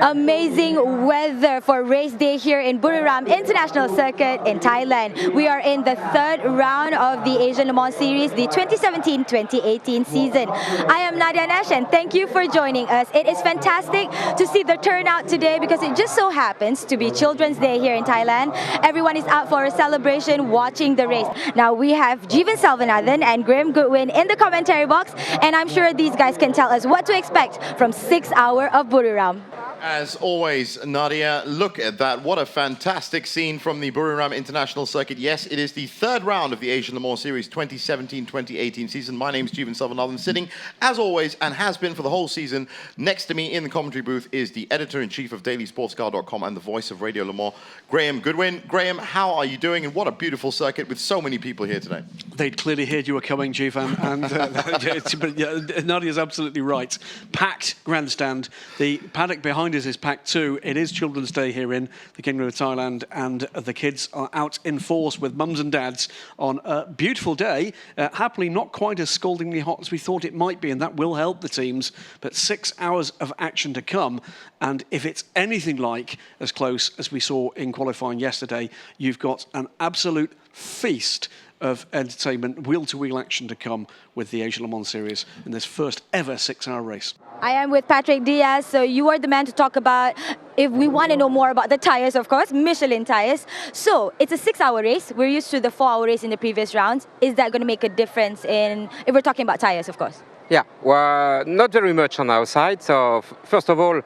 Amazing weather for race day here in Buriram International Circuit in Thailand. We are in the third round of the Asian Le Mans Series, the 2017-2018 season. I am Nadia Nash and thank you for joining us. It is fantastic to see the turnout today because it just so happens to be Children's Day here in Thailand. Everyone is out for a celebration watching the race. Now we have Jeevan Selvanathan and Graham Goodwin in the commentary box, and I'm sure these guys can tell us what to expect from 6 hours of Buriram. As always, Nadia, look at that. What a fantastic scene from the Buriram International Circuit. Yes, it is the third round of the Asian Le Mans Series 2017-2018 season. My name's Jeevan Selvanathan. Sitting, as always, and has been for the whole season, next to me in the commentary booth is the editor-in-chief of dailysportscar.com and the voice of Radio Le Mans, Graham Goodwin. Graham, how are you doing? And what a beautiful circuit with so many people here today. They'd clearly heard you were coming, Jeevan, and Nadia's absolutely right. Packed grandstand. The paddock behind us is packed too. It is Children's Day here in the Kingdom of Thailand, and the kids are out in force with mums and dads on a beautiful day. Happily not quite as scaldingly hot as we thought it might be, and that will help the teams, but 6 hours of action to come. And if it's anything like as close as we saw in qualifying yesterday, you've got an absolute feast of entertainment, wheel-to-wheel action to come with the Asian Le Mans Series in this first ever 6 hour race. I am with Patrick Diaz, so you are the man to talk about, if we want to know more about the tyres, of course, Michelin tyres. So it's a 6 hour race. We're used to the 4 hour race in the previous rounds. Is that going to make a difference if we're talking about tyres, of course? Yeah, well, not very much on our side. So first of all,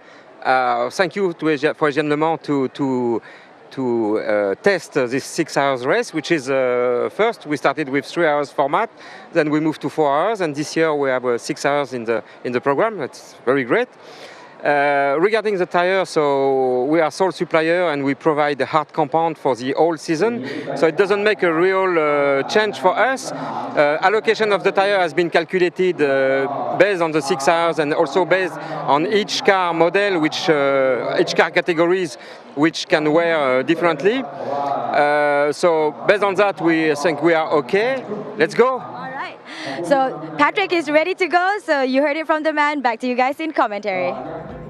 thank you for Asian Le Mans to test this 6 hours race, which is first we started with 3 hours format, then we moved to 4 hours, and this year we have 6 hours in the program. That's very great. Regarding the tire, so we are sole supplier and we provide the hard compound for the whole season, so it doesn't make a real change for us. Allocation of the tire has been calculated based on the 6 hours and also based on each car model, which each car categories which can wear differently. So based on that, we think we are okay. Let's go. All right. So Patrick is ready to go. So you heard it from the man. Back to you guys in commentary.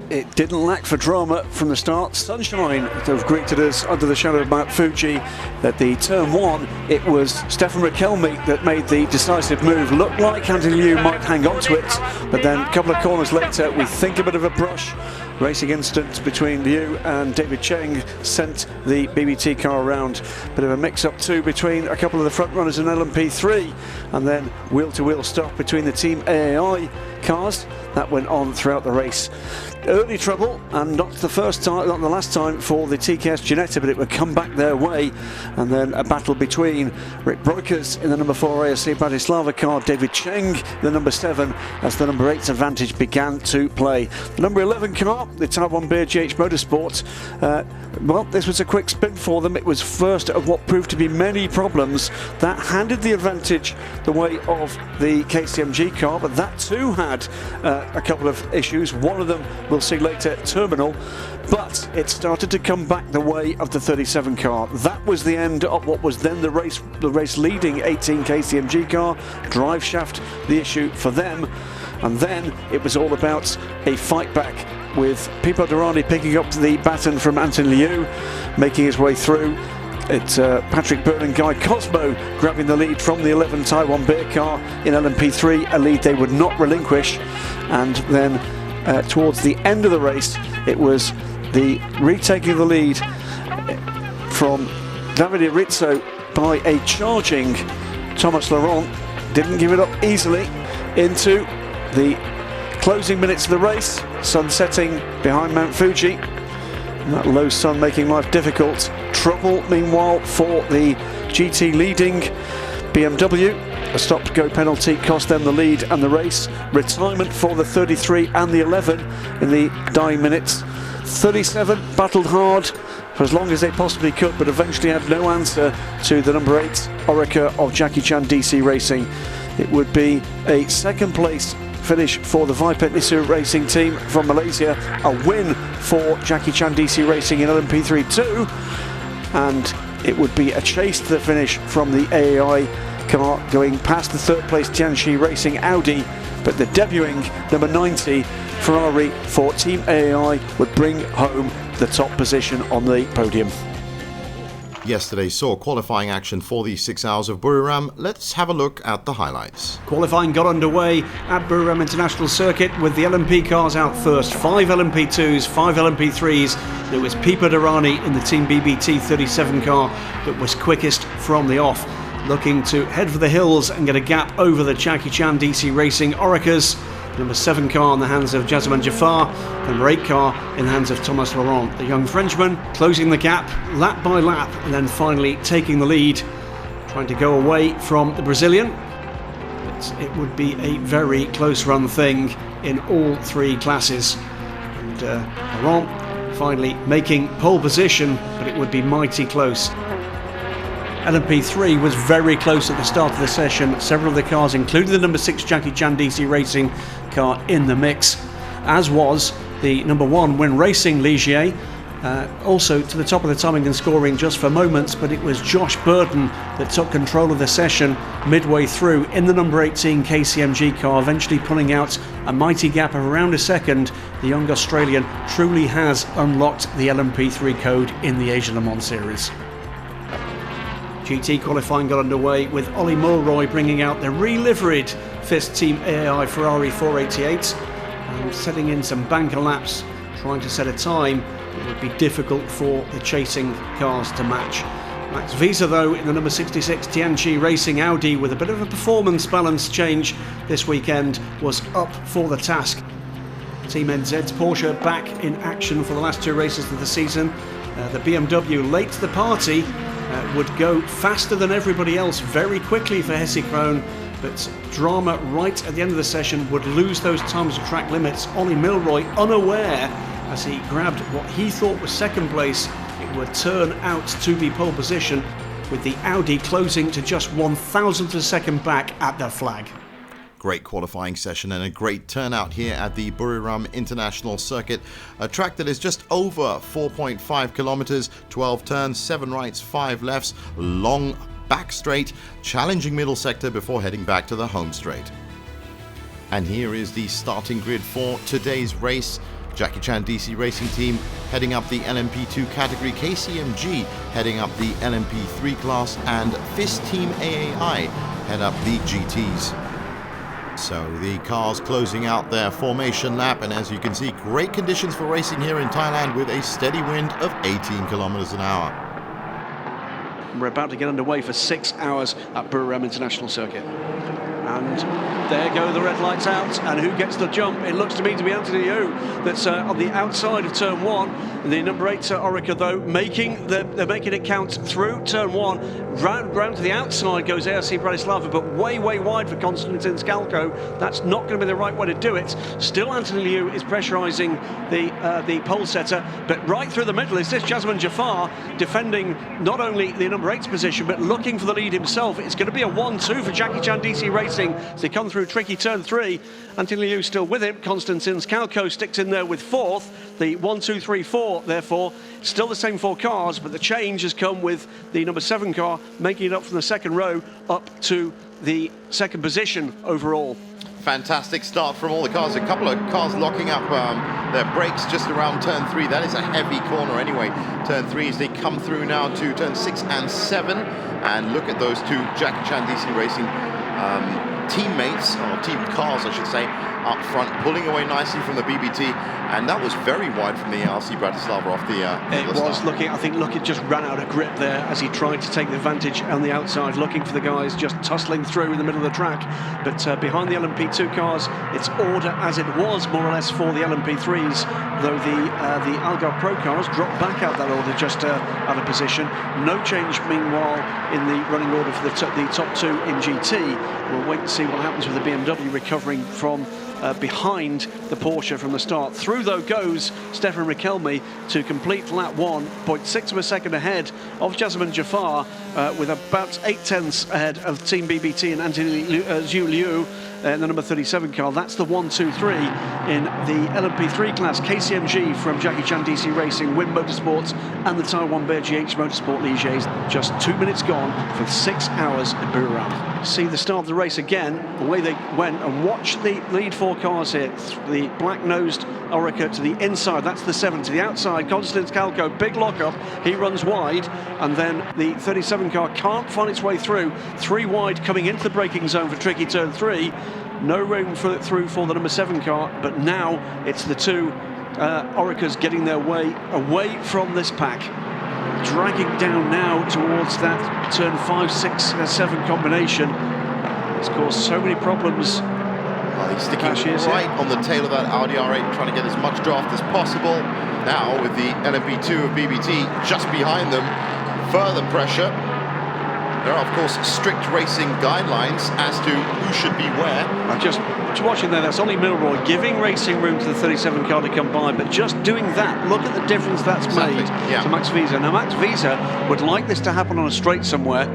It didn't lack for drama from the start. Sunshine have greeted us under the shadow of Mount Fuji. At the turn one, it was Stefan Riquelme that made the decisive move. Looked like Anthony Liu might hang on to it, but then a couple of corners later, we think a bit of a brush. Racing incident between Liu and David Cheng sent the BBT car around. Bit of a mix-up too between a couple of the front runners in LMP3, and then wheel-to-wheel stuff between the Team AAI cars. That went on throughout the race. Early trouble, and not the first time, not the last time for the TKS Ginetta, but it would come back their way. And then a battle between Rick Breukers in the number 4 ASC Bratislava car, David Cheng, the number 7, as the number 8's advantage began to play. The number 11 car, the Type 1 Beer GH Motorsport, well, this was a quick spin for them. It was first of what proved to be many problems that handed the advantage the way of the KCMG car, but that too had a couple of issues. One of them we'll see later at Terminal, but it started to come back the way of the 37 car. That was the end of what was then the race leading 18 KCMG car. Drive shaft the issue for them, and then it was all about a fight back with Pipo Derani picking up the baton from Anthony Liu, making his way through. It's Patrick Byrne and Guy Cosmo grabbing the lead from the 11 Taiwan Beer car in LMP3, a lead they would not relinquish. And then towards the end of the race, it was the retaking of the lead from Davide Rizzo by a charging Thomas Laurent. Didn't give it up easily into the closing minutes of the race. Sun setting behind Mount Fuji, and that low sun making life difficult. Trouble meanwhile for the GT leading BMW. A stop-go penalty cost them the lead and the race. Retirement for the 33 and the 11 in the dying minutes. 37 battled hard for as long as they possibly could, but eventually had no answer to the number 8 Orica of Jackie Chan DC Racing. It would be a second place finish for the Vipet Nisu Racing team from Malaysia, a win for Jackie Chan DC Racing in LMP3 too, and it would be a chase to the finish from the AAI car going past the third place Tianxi Racing Audi, but the debuting number 90 Ferrari for Team AAI would bring home the top position on the podium. Yesterday saw qualifying action for the 6 hours of Buriram. Let's have a look at the highlights. Qualifying got underway at Buriram International Circuit with the LMP cars out first. 5 LMP2s, 5 LMP3s. There was Pipa Durrani in the Team BBT 37 car that was quickest from the off, looking to head for the hills and get a gap over the Jackie Chan DC Racing Oricas. Number 7 car in the hands of Jasmine Jaffar, number 8 car in the hands of Thomas Laurent. The young Frenchman closing the gap lap by lap and then finally taking the lead, trying to go away from the Brazilian. But it would be a very close run thing in all 3 classes. And Laurent finally making pole position, but it would be mighty close. LMP3 was very close at the start of the session. Several of the cars, including the number 6 Jackie Chan DC Racing car, in the mix, as was the number 1 Win Racing Ligier. Also to the top of the timing and scoring just for moments, but it was Josh Burton that took control of the session midway through in the number 18 KCMG car, eventually pulling out a mighty gap of around a second. The young Australian truly has unlocked the LMP3 code in the Asia Le Mans Series. GT qualifying got underway with Ollie Mulroy bringing out the re-liveried FIS Team AAI Ferrari 488 and setting in some banker laps, trying to set a time that would be difficult for the chasing cars to match. Max Visa, though, in the number 66 Tianchi Racing Audi, with a bit of a performance balance change this weekend, was up for the task. Team NZ's Porsche back in action for the last 2 races of the season. The BMW late to the party would go faster than everybody else very quickly for Hesse Krohn, but drama right at the end of the session would lose those times of track limits. Ollie Mulroy unaware as he grabbed what he thought was second place. It would turn out to be pole position, with the Audi closing to just 1,000th of a second back at the flag. Great qualifying session and a great turnout here at the Buriram International Circuit, a track that is just over 4.5 kilometers, 12 turns, 7 rights, 5 lefts, long back straight, challenging middle sector before heading back to the home straight. And here is the starting grid for today's race. Jackie Chan DC Racing Team heading up the LMP2 category, KCMG heading up the LMP3 class, and FIS Team AAI head up the GTs. So the cars closing out their formation lap, and as you can see, great conditions for racing here in Thailand with a steady wind of 18 kilometers an hour. We're about to get underway for 6 hours at Buriram International Circuit. And there go the red lights out, and who gets the jump? It looks to me to be Anthony Liu that's on the outside of turn 1. The number 8 Orica, though, making it count through turn 1. Round to the outside goes ARC Bratislava, but way wide for Konstantin Skalko. That's not going to be the right way to do it. Still, Anthony Liu is pressurising the pole setter, but right through the middle is this Jasmine Jaffar, defending not only the number 8's position, but looking for the lead himself. It's going to be a 1-2 for Jackie Chan DC Racing as they come through tricky turn 3. Anthony Liu still with him. Konstantin Skalko sticks in there with 4th. The 1, 2, 3, 4, therefore, still the same 4 cars, but the change has come with the number 7 car making it up from the second row up to the second position overall. Fantastic start from all the cars. A couple of cars locking up their brakes just around turn 3. That is a heavy corner anyway. Turn 3 as they come through now to turn 6 and 7. And look at those 2 Jackie Chan DC Racing teammates, or team cars I should say, up front, pulling away nicely from the BBT, and that was very wide from the RC Bratislava off the it was start. I think it just ran out of grip there as he tried to take the advantage on the outside, looking for the guys just tussling through in the middle of the track. But behind the LMP2 cars, it's order as it was more or less for the LMP3s, though the Algarve Pro cars dropped back out that order just out of position. No change meanwhile in the running order for the top 2 in GT. We'll wait and see what happens with the BMW recovering from behind the Porsche from the start. Through though goes Stefan Riquelme to complete lap 1, 0.6 of a second ahead of Jasmine Jaffar, with about 8 tenths ahead of Team BBT and Anthony Liu. the number 37 car. That's the 1-2-3 in the LMP3 class. KCMG from Jackie Chan DC Racing, Win Motorsports, and the Taiwan Bear GH Motorsport Ligiers. Just 2 minutes gone for 6 hours at Buriram. See the start of the race again, the way they went, and watch the lead 4 cars here. The black-nosed Orica to the inside, that's the 7. To the outside, Constance Calco, big lock-up, he runs wide, and then the 37 car can't find its way through. 3 wide coming into the braking zone for tricky turn 3. No room through for the number 7 car, but now it's the 2 Oricas getting their way away from this pack. Dragging down now towards that turn 5, 6, 7 combination. It's caused so many problems. Well, he's sticking right on the tail of that Audi R8, trying to get as much draft as possible. Now with the LMP2 of BBT just behind them, further pressure. There are, of course, strict racing guidelines as to who should be where. I'm just watching there, that's Ollie Milroy giving racing room to the 37 car to come by, but just doing that, look at the difference that's made to Max Visa. Now, Max Visa would like this to happen on a straight somewhere.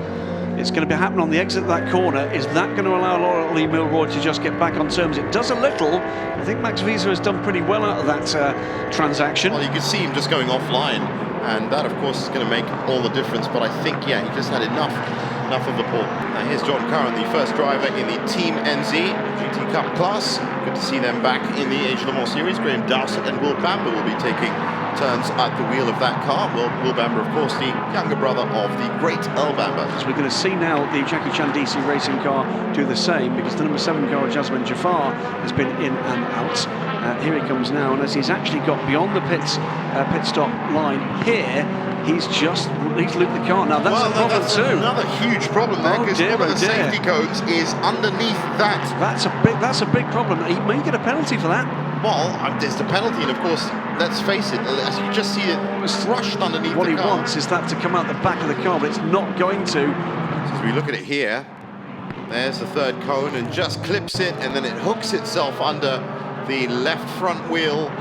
It's going to be happening on the exit of that corner. Is that going to allow Ollie Milroy to just get back on terms? It does a little. I think Max Visa has done pretty well out of that transaction. Well, you can see him just going offline, and that, of course, is going to make all the difference. But I think, yeah, he just had enough of the ball. Now here's John Curran, the first driver in the Team NZ GT Cup class. Good to see them back in the Asian Le Mans Series. Graham Dowsett and Will Bamber will be taking turns at the wheel of that car. Will Bamber, of course, the younger brother of the great Earl Bamber. So we're going to see now the Jackie Chan DC Racing car do the same, because the number 7 car, Jasmine Jafar, has been in and out. Here he comes now, and as he's actually got beyond the pit stop line here, he's looped the car. Now that's a problem too. Another huge problem there, because one of the safety cones is underneath that. That's a big problem. He may get a penalty for that. Well, there's the penalty, and of course, let's face it, as you just see it was thrust underneath the car. What he wants is that to come out the back of the car, but it's not going to. So as we look at it here, there's the 3rd cone, and just clips it, and then it hooks itself under the left front wheel.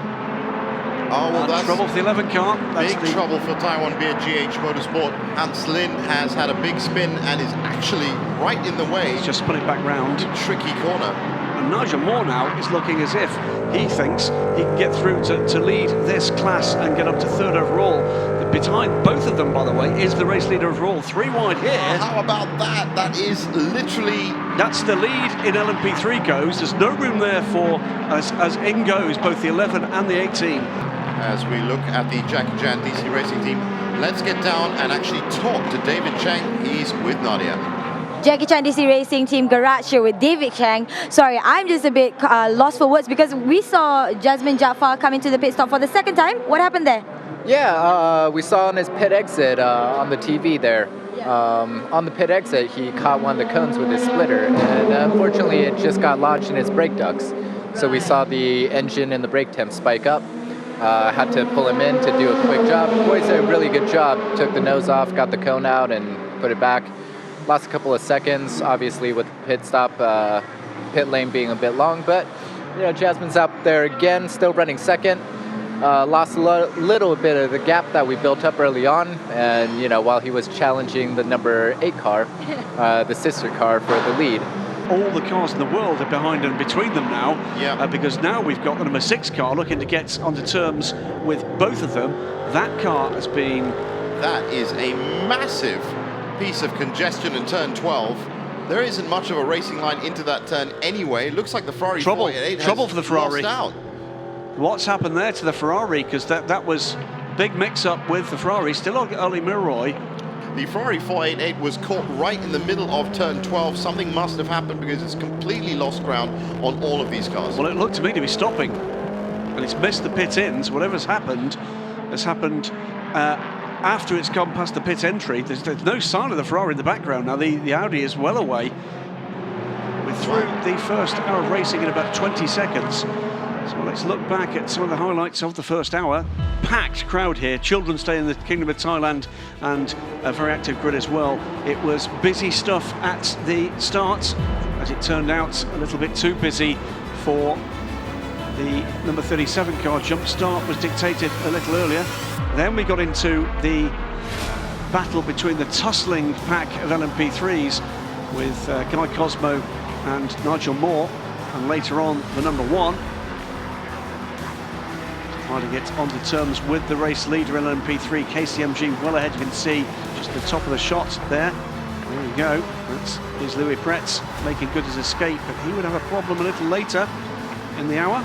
Oh, well, that's trouble for the 11 car. Big trouble for Taiwan Beer GH Motorsport. Hans Lin has had a big spin and is actually right in the way. He's just spun it back round. Tricky corner. And Nigel Moore now is looking as if he thinks he can get through to lead this class and get up to 3rd overall. Behind both of them, by the way, is the race leader overall. 3 wide here. How about that? That is literally... That's the lead in LMP3 goes. There's no room there for, as in goes, both the 11 and the 18. As we look at the Jackie Chan DC Racing team, let's get down and actually talk to David Chang. He's with Nadia. Jackie Chan DC Racing Team Garage here with David Chang. Sorry, I'm just a bit lost for words, because we saw Jasmine Jafar come into the pit stop for the 2nd time. What happened there? Yeah, we saw on his pit exit on the TV there. On the pit exit, he caught one of the cones with his splitter, and unfortunately it just got lodged in his brake ducts. So we saw the engine and the brake temp spike up. Had to pull him in to do a quick job. Boys did a really good job. Took the nose off, got the cone out, and put it back. Lost a couple of seconds, obviously, with the pit stop, pit lane being a bit long. But you know, Jasmine's out there again, still running 2nd. Lost a little bit of the gap that we built up early on, and you know, while he was challenging the number 8 car, the sister car, for the lead. All the cars in the world are behind and between them now, because now we've got the number 6 car looking to get onto terms with both of them. That car has been... That is a massive piece of congestion in turn 12. There isn't much of a racing line into that turn anyway. It looks like the Ferrari 488 trouble for the Ferrari. Lost out. What's happened there to the Ferrari? Because that was big mix-up with the Ferrari. Still Ollie Milroy. The Ferrari 488 was caught right in the middle of turn 12. Something must have happened, because it's completely lost ground on all of these cars. Well, it looked to me to be stopping, and it's missed the pit ins. Whatever's happened has happened after it's gone past the pit entry. There's no sign of the Ferrari in the background now. The Audi is well away. We're through the first hour of racing in about 20 seconds. So let's look back at some of the highlights of the first hour. Packed crowd here, Children's Day in the Kingdom of Thailand, and a very active grid as well. It was busy stuff at the start. As it turned out, a little bit too busy for the number 37 car. Jump start was dictated a little earlier. Then we got into the battle between the tussling pack of LMP3s, with Guy Cosmo and Nigel Moore, and later on the number 1. Trying to get onto terms with the race leader in LMP3, KCMG, well ahead. You can see just the top of the shot there. There you go. That is Louis Pretz making good his escape, but he would have a problem a little later in the hour.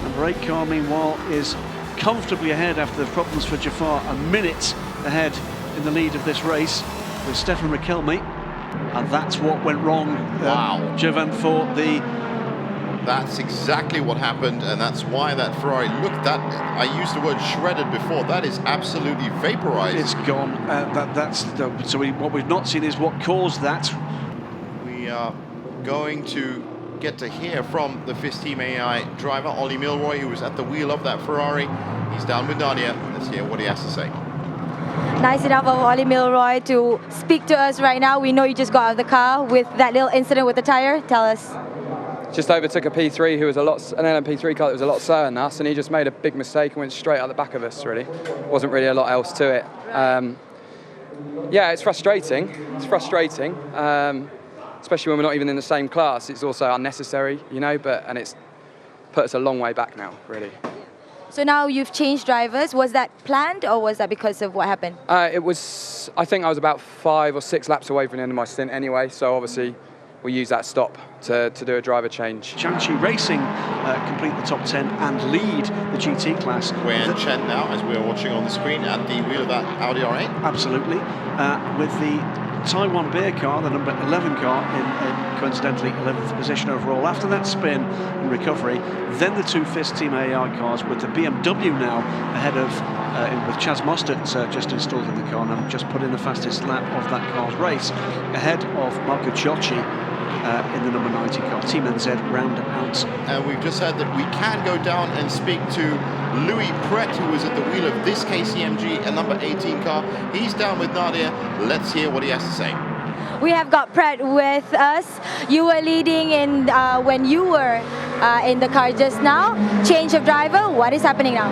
Number 8 car, meanwhile, is comfortably ahead after the problems for Jafar, a minute ahead in the lead of this race with Stefan Riquelme, and that's what went wrong. Wow. Jovan, for the... That's exactly what happened, and that's why that Ferrari, look, that, I used the word shredded before, that is absolutely vaporized. It's gone. What we've not seen is what caused that. We are going to get to hear from the FIS Team AI driver, Ollie Milroy, who was at the wheel of that Ferrari. He's down with Nadia. Let's hear what he has to say. Nice enough of Ollie Milroy to speak to us right now. We know you just got out of the car with that little incident with the tire. Tell us. Just overtook a P3 who was an LMP3 car that was a lot slower than us, and he just made a big mistake and went straight out the back of us, really. Wasn't really a lot else to it. Yeah, it's frustrating. It's frustrating, especially when we're not even in the same class. It's also unnecessary, you know, and it's put us a long way back now, really. So now you've changed drivers. Was that planned, or was that because of what happened? It was, I think I was about 5 or 6 laps away from the end of my stint anyway, so obviously we use that stop to do a driver change. Jiangxi Racing complete the top 10 and lead the GT class. Wei and Chen now, as we're watching on the screen, at the wheel of that Audi R8. Absolutely. With the Taiwan Beer car, the number 11 car, in coincidentally 11th position overall. After that spin and recovery, then the 2 FIS Team AI cars, with the BMW now ahead of, with Chaz Mostert just installed in the car and just put in the fastest lap of that car's race, ahead of Marco Ciocci in the number 90 car. Team NZ round out. And we've just heard that we can go down and speak to Louis Pret, who was at the wheel of this KCMG, a number 18 car. He's down with Nadia. Let's hear what he has to say. We have got Pret with us. You were leading in when you were in the car just now. Change of driver. What is happening now?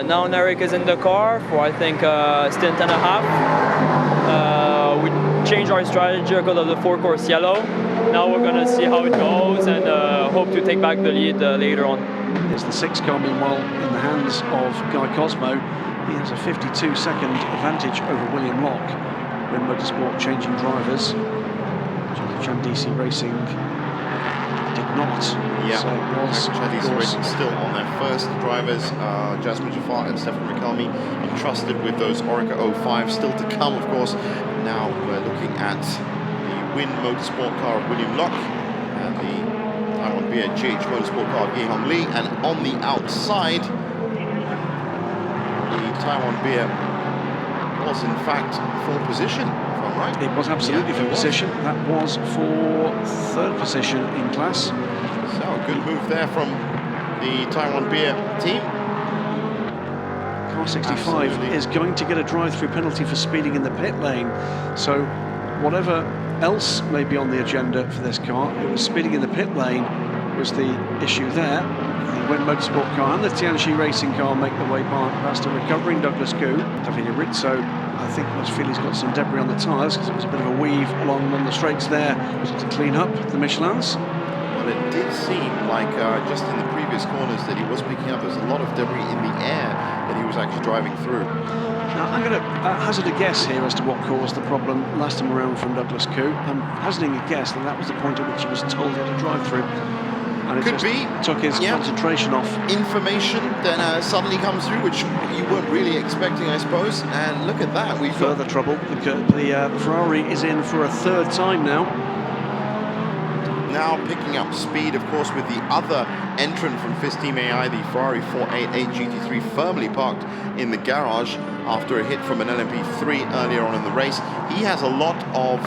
Now Narek is in the car for, I think, a stint and a half. We changed our strategy because of the 4-course yellow. Now we're going to see how it goes and hope to take back the lead later on. Here's the 6 car, meanwhile, in the hands of Guy Cosmo. He has a 52-second advantage over William Locke. Win Motorsport changing drivers. Chandisi Racing did not. Yeah, so it was Chandisi Racing still on their first drivers. Jasmine Jafar and Stefan Riquelme entrusted with those Orica 05 still to come, of course. Now we're looking at the Win Motorsport car of William Locke and the Taiwan Beer GH Motorsport car of Ye Hong Lee. And on the outside, the Taiwan Beer was in fact for position, if I'm right. It was absolutely for position. That was for 3rd position in class. So good move there from the Taiwan Beer team. Car 65 Absolutely. is going to get a drive-through penalty for speeding in the pit lane. So whatever else may be on the agenda for this car, it was speeding in the pit lane was the issue there. The Win Motorsport car and the Tianxi Racing car make their way past a recovering Douglas Koo. Davide Rizzo, I think, must feel he's got some debris on the tyres because it was a bit of a weave along on the straights there to clean up the Michelins. Well, it did seem like just in the previous corners that he was picking up. There's a lot of debris in the air that he was actually driving through. Now, I'm going to hazard a guess here as to what caused the problem last time around from Douglas Koo. I'm hazarding a guess that was the point at which he was told he had to drive through. And it Could just be. took his concentration off. Information then suddenly comes through, which you weren't really expecting, I suppose. And look at that. We've Further trouble. The Ferrari is in for a 3rd time now. Now picking up speed, of course, with the other entrant from FIS Team AI, the Ferrari 488 GT3, firmly parked in the garage after a hit from an LMP3 earlier on in the race. He has a lot of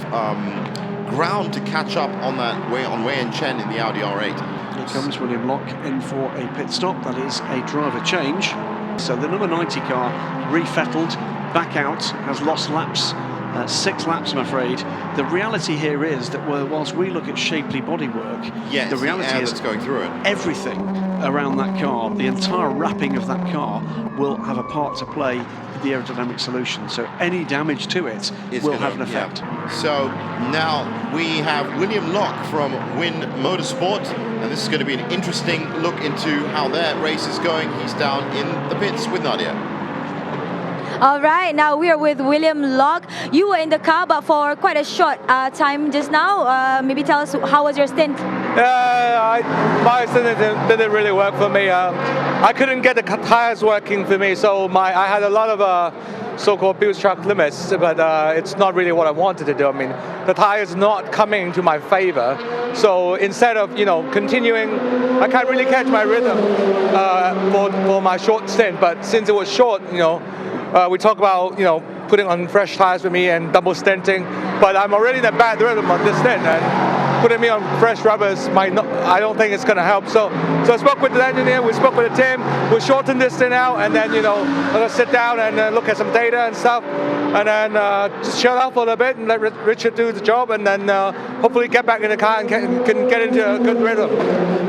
ground to catch up on that Wei and Chen in the Audi R8. Here comes William Locke in for a pit stop. That is a driver change. So the number 90 car refettled, back out, has lost laps. 6 laps, I'm afraid. The reality here is that whilst we look at shapely bodywork, the reality is that's going through it. Everything around that car, the entire wrapping of that car, will have a part to play in the aerodynamic solution. So any damage to it will have an effect. Yeah. So now we have William Locke from Win Motorsport, and this is going to be an interesting look into how their race is going. He's down in the pits with Nadia. All right, now we are with William Locke. You were in the car, but for quite a short time just now. Maybe tell us, how was your stint? My stint didn't really work for me. I couldn't get the tires working for me, so I had a lot of so-called build track limits, but it's not really what I wanted to do. I mean, the tires not coming into my favor. So instead of continuing, I can't really catch my rhythm for my short stint. But since it was short, we talk about putting on fresh tires for me and double stinting, but I'm already in a bad rhythm on this stint, and putting me on fresh rubbers I don't think it's going to help. So I spoke with the engineer, we spoke with the team, we'll shorten this thing out, and then let us sit down and look at some data and stuff, and then just chill out for a little bit and let Richard do the job, and then hopefully get back in the car and can get into a good rhythm.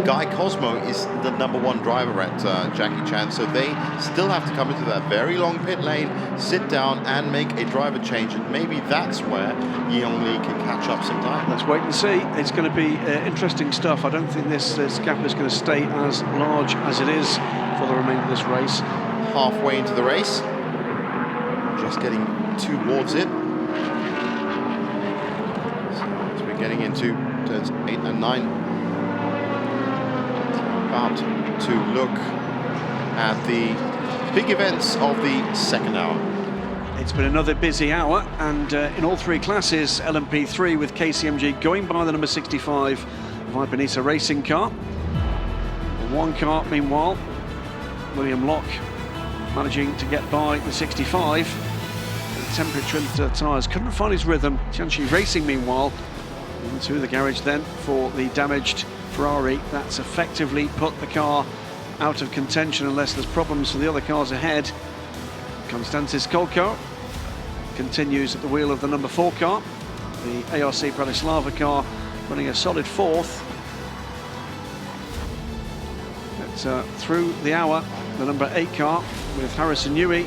Guy Cosmo is the #1 driver at Jackie Chan, so they still have to come into that very long pit lane, sit down and make a driver change, and maybe that's where Yong Lee can catch up some time. Let's wait and see. It's going to be interesting stuff. I don't think this gap is going to stay as large as it is for the remainder of this race. Halfway into the race, just getting towards it. So we're getting into turns 8 and 9. About to look at the big events of the second hour. It's been another busy hour, and in all three classes, LMP3 with KCMG going by the number 65 Viper Nisa racing car. One car, meanwhile, William Locke managing to get by the 65. The temperature and tyres couldn't find his rhythm. Tianchi Racing, meanwhile, into the garage then for the damaged Ferrari. That's effectively put the car out of contention unless there's problems for the other cars ahead. Konstantis Kolko continues at the wheel of the number 4 car. The ARC Bratislava car running a solid 4th. But through the hour, the number 8 car with Harrison Newey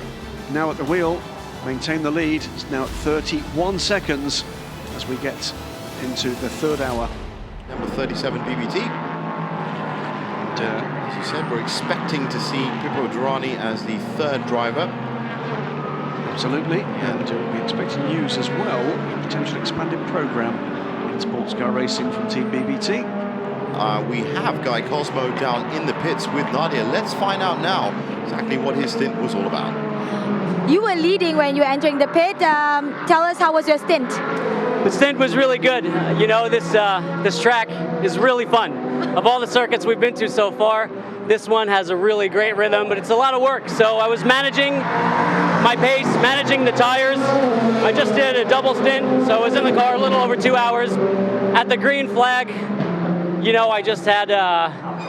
now at the wheel, maintain the lead. It's now at 31 seconds as we get into the third hour. Number 37 BBT. As you said, we're expecting to see Pippo Durrani as the third driver. Absolutely, and we'll be expecting news as well, a potential expanded programme in sports car racing from Team BBT. We have Guy Cosmo down in the pits with Nadia. Let's find out now exactly what his stint was all about. You were leading when you were entering the pit. Tell us, how was your stint? The stint was really good. This track is really fun. Of all the circuits we've been to so far, this one has a really great rhythm, but it's a lot of work. So I was managing my pace, managing the tires. I just did a double stint, so I was in the car a little over 2 hours. At the green flag, I just had,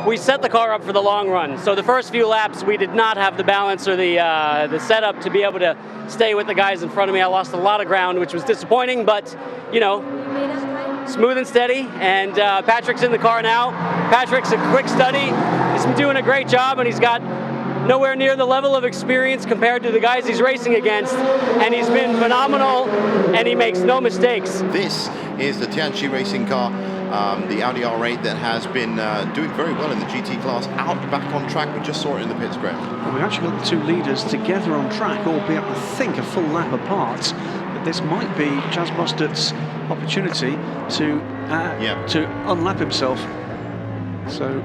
we set the car up for the long run. So the first few laps, we did not have the balance or the setup to be able to stay with the guys in front of me. I lost a lot of ground, which was disappointing, but, smooth and steady. And Patrick's in the car now. Patrick's a quick study. He's been doing a great job, and he's got nowhere near the level of experience compared to the guys he's racing against, and he's been phenomenal, and he makes no mistakes. This is the Tianchi Racing car, the Audi R8 that has been doing very well in the GT class, back on track. We just saw it in the pits, Graham. Well, we actually got the two leaders together on track, albeit I think a full lap apart. But this might be Chaz Mostert's opportunity to unlap himself. So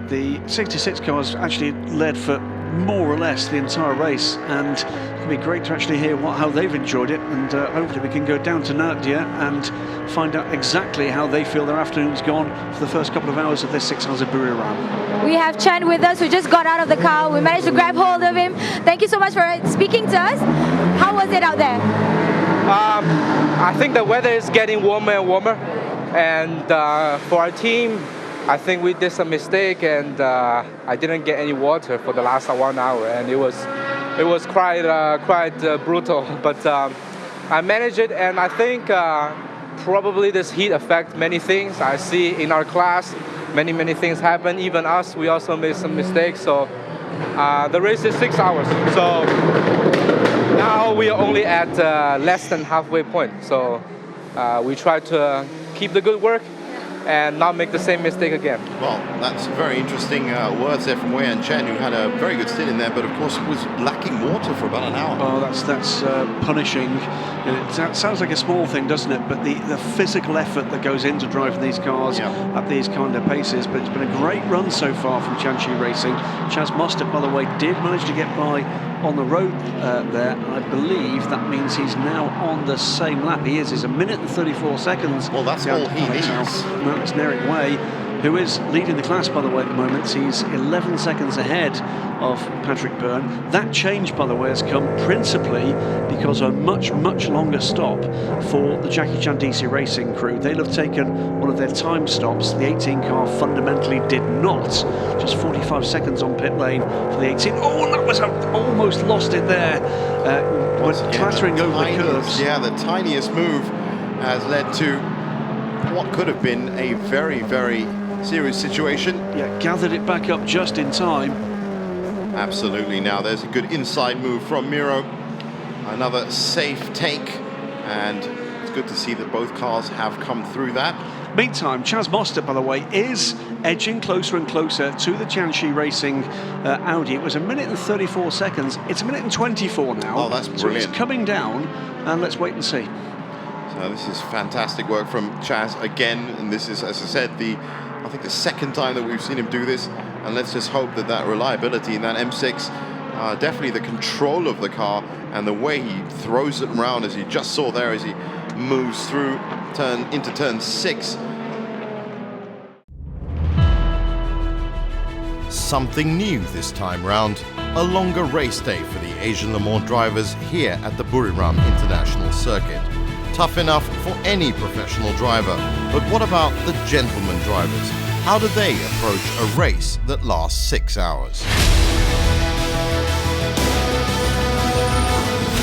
the 66 cars actually led for more or less the entire race, and it'll be great to actually hear how they've enjoyed it, and hopefully we can go down to Nadia and find out exactly how they feel their afternoon's gone for the first couple of hours of this 6 hours of Buriram. We have Chen with us, who just got out of the car. We managed to grab hold of him. Thank you so much for speaking to us. How was it out there? I think the weather is getting warmer and warmer, and for our team, I think we did some mistake, and I didn't get any water for the last 1 hour, and it was quite brutal. But I managed it, and I think probably this heat affects many things. I see in our class many things happen. Even us, we also made some mistakes. So the race is 6 hours. So Now we are only at less than halfway point, so we try to keep the good work and not make the same mistake again. Well, that's very interesting words there from Wei and Chen, who had a very good stint in there, but of course was lacking water for about an hour. Oh, that's punishing. It sounds like a small thing, doesn't it? But the physical effort that goes into driving these cars at these kind of paces. But it's been a great run so far from Tianqi Racing. Chaz Mostert, by the way, did manage to get by on the road there. I believe that means he's now on the same lap. He is. He's 1 minute and 34 seconds. Well, that's all he needs. Now it's Eric Way, who is leading the class, by the way, at the moment. He's 11 seconds ahead of Patrick Byrne. That change, by the way, has come principally because of a much, much longer stop for the Jackie Chan DC Racing crew. They'll have taken one of their time stops. The 18 car fundamentally did not. Just 45 seconds on pit lane for the 18. Oh, and that was almost lost it there. Was clattering over the curves. Yeah, the tiniest move has led to what could have been a very, very serious situation. Yeah, gathered it back up just in time. Absolutely. Now there's a good inside move from Miro. Another safe take, and it's good to see that both cars have come through that. Meantime, Chaz Mostert, by the way, is edging closer and closer to the Tianqi Racing Audi. It was 1 minute and 34 seconds. It's 1 minute and 24 now. Oh, that's brilliant. So it's coming down, and let's wait and see. So this is fantastic work from Chaz again, and this is, as I said, I think the second time that we've seen him do this, and let's just hope that that reliability in that M6, definitely the control of the car and the way he throws it around, as you just saw there as he moves through into turn 6. Something new this time round, a longer race day for the Asian Le Mans drivers here at the Buriram International Circuit. Tough enough for any professional driver, but what about the gentleman drivers? How do they approach a race that lasts 6 hours?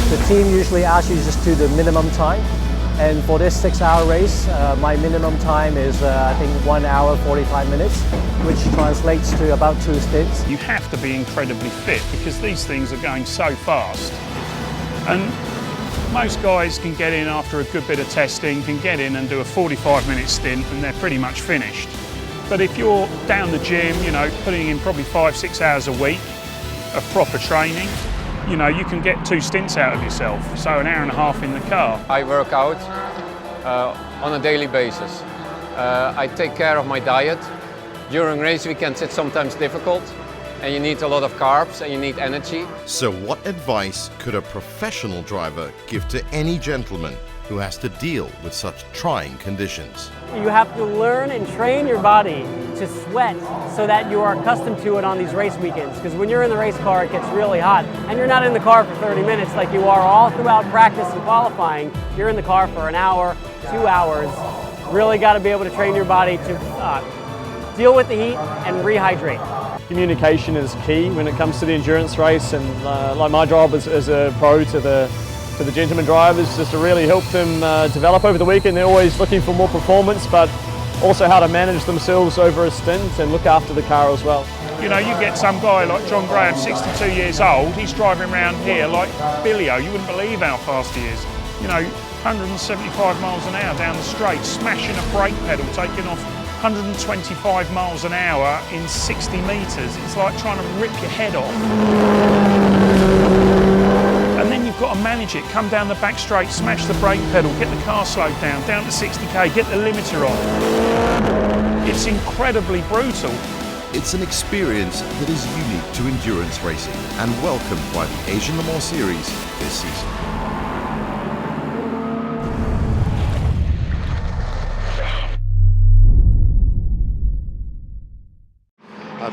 The team usually asks you just to do the minimum time, and for this 6-hour race, my minimum time is I think 1 hour 45 minutes, which translates to about 2 stints. You have to be incredibly fit because these things are going so fast, and most guys can get in after a good bit of testing, can get in and do a 45-minute stint and they're pretty much finished. But if you're down the gym, you know, putting in probably 5-6 hours a week of proper training, you know, you can get 2 stints out of yourself, so 1.5 hours in the car. I work out on a daily basis. I take care of my diet. During race weekends it's sometimes difficult, and you need a lot of carbs and you need energy. So what advice could a professional driver give to any gentleman who has to deal with such trying conditions? You have to learn and train your body to sweat so that you are accustomed to it on these race weekends. Because when you're in the race car, it gets really hot, and you're not in the car for 30 minutes like you are all throughout practice and qualifying. You're in the car for 1 hour, 2 hours. Really got to be able to train your body to deal with the heat and rehydrate. Communication is key when it comes to the endurance race, and like my job as a pro to the gentleman drivers, just to really help them develop over the weekend. They're always looking for more performance, but also how to manage themselves over a stint and look after the car as well. You know, you get some guy like John Graham, 62 years old, he's driving around here like Billio. You wouldn't believe how fast he is. You know, 175 miles an hour down the straight, smashing a brake pedal, taking off 125 miles an hour in 60 metres. It's like trying to rip your head off. And then you've got to manage it, come down the back straight, smash the brake pedal, get the car slowed down to 60k, get the limiter on. It's incredibly brutal. It's an experience that is unique to endurance racing and welcomed by the Asian Le Mans Series this season.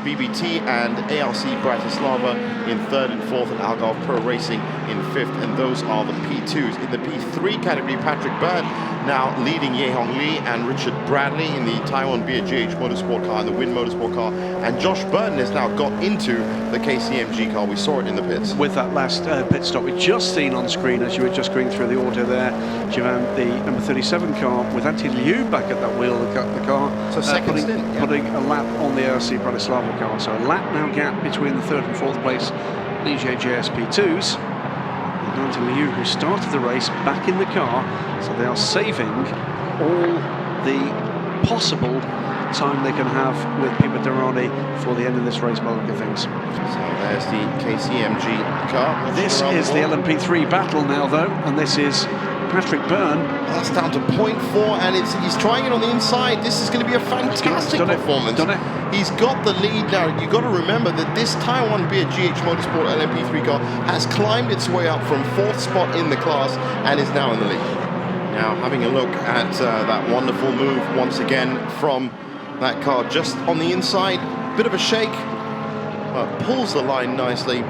BBT and ARC Bratislava in 3rd and 4th, and Algarve Pro Racing in 5th, and those are the P2s. In the P3 category, Patrick Byrne now leading Ye Hong Lee and Richard Bradley in the Taiwan BGH Motorsport car and the Win Motorsport car, and Josh Burton has now got into the KCMG car. We saw it in the pits. With that last pit stop we've just seen on screen as you were just going through the order there, Jivan, the number 37 car with Antti Liu back at that wheel of the car. So second stint, putting a lap on the ARC Bratislava car. So a lap now gap between the 3rd and 4th place Ligier JSP2s. Fernando Liu, who started the race, back in the car, so they are saving all the possible time they can have with Pima Durrani for the end of this race by the look of things. So there's the KCMG car. This is the LMP3 battle now, though, and this is Patrick Byrne. That's down to 0.4, and he's trying it on the inside. This is going to be a fantastic performance. He's got the lead now. You've got to remember that this Taiwan Beer GH Motorsport LMP3 car has climbed its way up from 4th spot in the class and is now in the lead. Now having a look at that wonderful move once again from that car just on the inside. Bit of a shake, pulls the line nicely.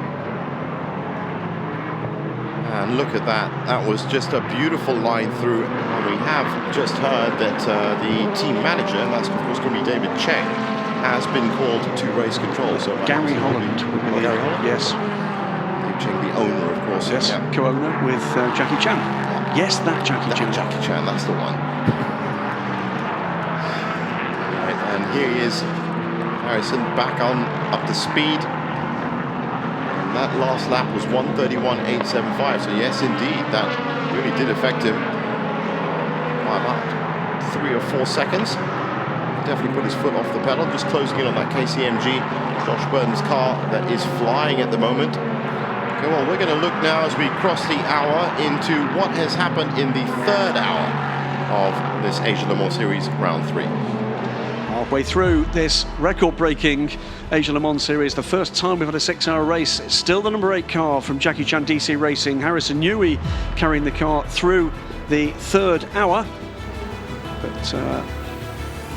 And look at that, that was just a beautiful line through. And we have just heard that the team manager, and that's of course going to be David Cheng, has been called to race control. So Gary Holland. Gary Holland? Yes. David Cheng, the owner, of course. Yes, yeah. co-owner with Jackie Chan. Yes, that Jackie Chan. Jackie Chan, that's the one. Right, and here he is, Harrison, back on up to speed. That last lap was 1:31.875, so yes indeed, that really did affect him by about 3 or 4 seconds. Definitely put his foot off the pedal, just closing in on that KCMG, Josh Burton's car that is flying at the moment. Okay, well, we're going to look now as we cross the hour into what has happened in the 3rd hour of this Asia Le Mans Series Round 3. Halfway through this record-breaking Asia Le Mans Series, the first time we've had a 6-hour race. It's still the number 8 car from Jackie Chan DC Racing. Harrison Newey carrying the car through the 3rd hour. But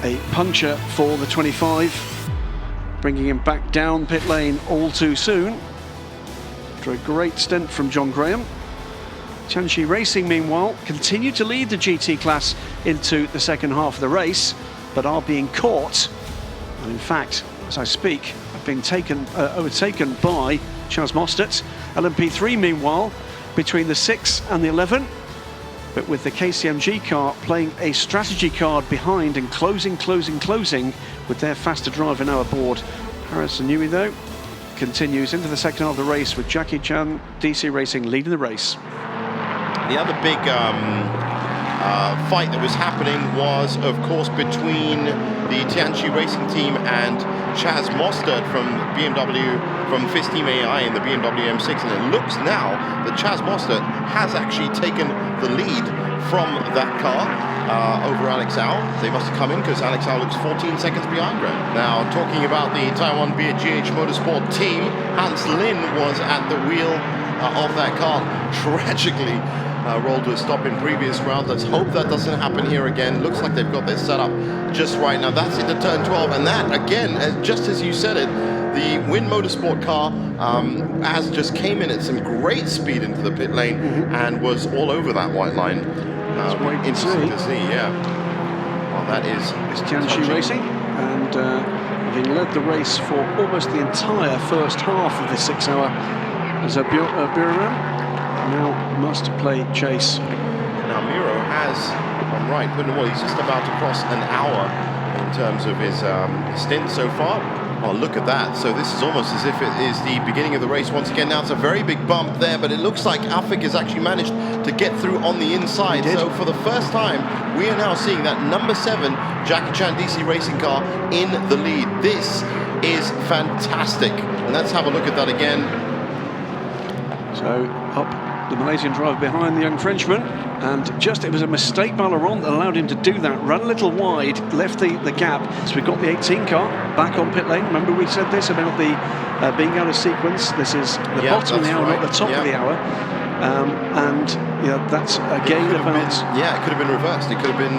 a puncture for the 25, bringing him back down pit lane all too soon. After a great stint from John Graham. Tianchi Racing, meanwhile, continue to lead the GT class into the second half of the race, but are being caught, and in fact, as I speak, have been overtaken by Chaz Mostert. LMP3, meanwhile, between the 6 and the 11, but with the KCMG car playing a strategy card behind and closing with their faster driver now aboard. Harrison Newey, though, continues into the second half of the race with Jackie Chan DC Racing leading the race. The other big fight that was happening was, of course, between the Tianchi Racing team and Chaz Mostert from BMW, from FIS Team AI in the BMW M6, and it looks now that Chaz Mostert has actually taken the lead from that car over Alex Au. They must have come in because Alex Au looks 14 seconds behind Graham. Now, talking about the Taiwan Beer GH Motorsport team, Hans Lin was at the wheel of that car, tragically rolled to a stop in previous round. Let's hope that doesn't happen here again. Looks like they've got their setup just right now. That's into turn 12, and that again, just as you said it, the Win Motorsport car has just came in at some great speed into the pit lane and was all over that white line. Interesting to see, yeah. Well, that is Tianchi Racing, and having led the race for almost the entire first half of the 6-hour as a Buriram, now must play chase. Now Miro has, I'm right, but well, he's just about to cross an hour in terms of his stint so far. Oh, look at that. So this is almost as if it is the beginning of the race once again. Now it's a very big bump there, but it looks like Afik has actually managed to get through on the inside. So for the first time, we are now seeing that number 7 Jackie Chan DC Racing car in the lead. This is fantastic. And let's have a look at that again. So up the Malaysian driver behind the young Frenchman, and it was a mistake by Laurent that allowed him to do that. Ran a little wide, left the gap. So we've got the 18 car back on pit lane. Remember we said this about the being out of sequence. This is the bottom of the hour, not the top of the hour. And yeah, that's a game about... it could have been reversed. It could have been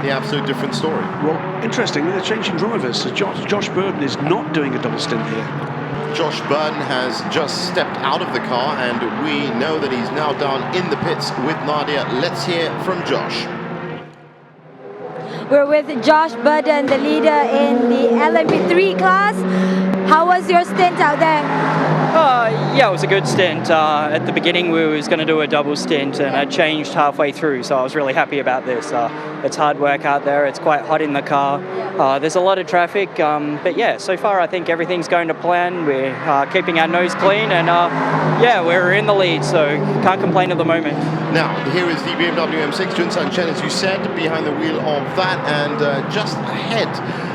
the absolute different story. Well, interestingly, they're changing drivers. So Josh Burton is not doing a double stint here. Josh Burton has just stepped out of the car, and we know that he's now down in the pits with Nadia. Let's hear from Josh. We're with Josh Burton, the leader in the LMP3 class. How was your stint out there? Yeah, it was a good stint. At the beginning, we was going to do a double stint, and I changed halfway through, so I was really happy about this. It's hard work out there. It's quite hot in the car. There's a lot of traffic, but yeah, so far I think everything's going to plan. We're keeping our nose clean, and yeah, we're in the lead, so can't complain at the moment. Now, here is the BMW M6, Junsan Chen, as you said, behind the wheel of that, and just ahead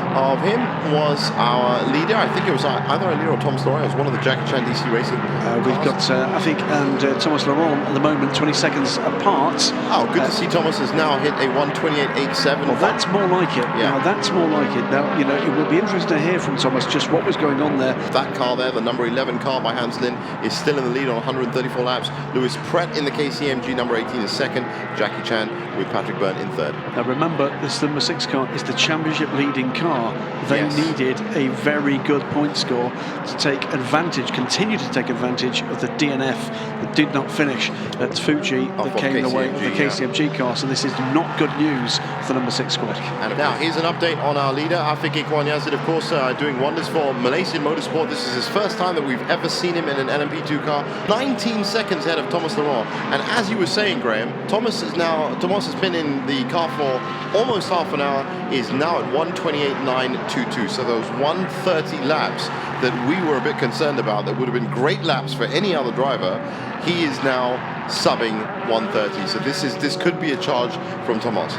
of him was our leader. I think it was either our leader or Thomas Laurent. It was one of the Jackie Chan DC Racing. We've got Afik and Thomas Laurent at the moment, 20 seconds apart. Oh, good to see Thomas has now hit a 1:28.87. Well, that's more like it. Yeah. Now, that's more like it. Now, you know, it will be interesting to hear from Thomas just what was going on there. That car there, the number 11 car by Hans Lin, is still in the lead on 134 laps. Louis Pret in the KCMG, number 18 is second. Jackie Chan with Patrick Byrne in third. Now, remember, this number 6 car is the championship leading car. They Yes. needed a very good point score to take advantage, continue to take advantage of the DNF that did not finish at Fuji that came the way of the KCMG car. So this is not good news for the number 6 squad. And now here's an update on our leader, Afik Ikhwan Yazid, of course, doing wonders for Malaysian Motorsport. This is his first time that we've ever seen him in an LMP2 car. 19 seconds ahead of Thomas Laurent. And as you were saying, Graham, Thomas has been in the car for almost half an hour, is now at 1:28.922. So those 130 laps that we were a bit concerned about, that would have been great laps for any other driver, he is now subbing 130. So this could be a charge from Thomas.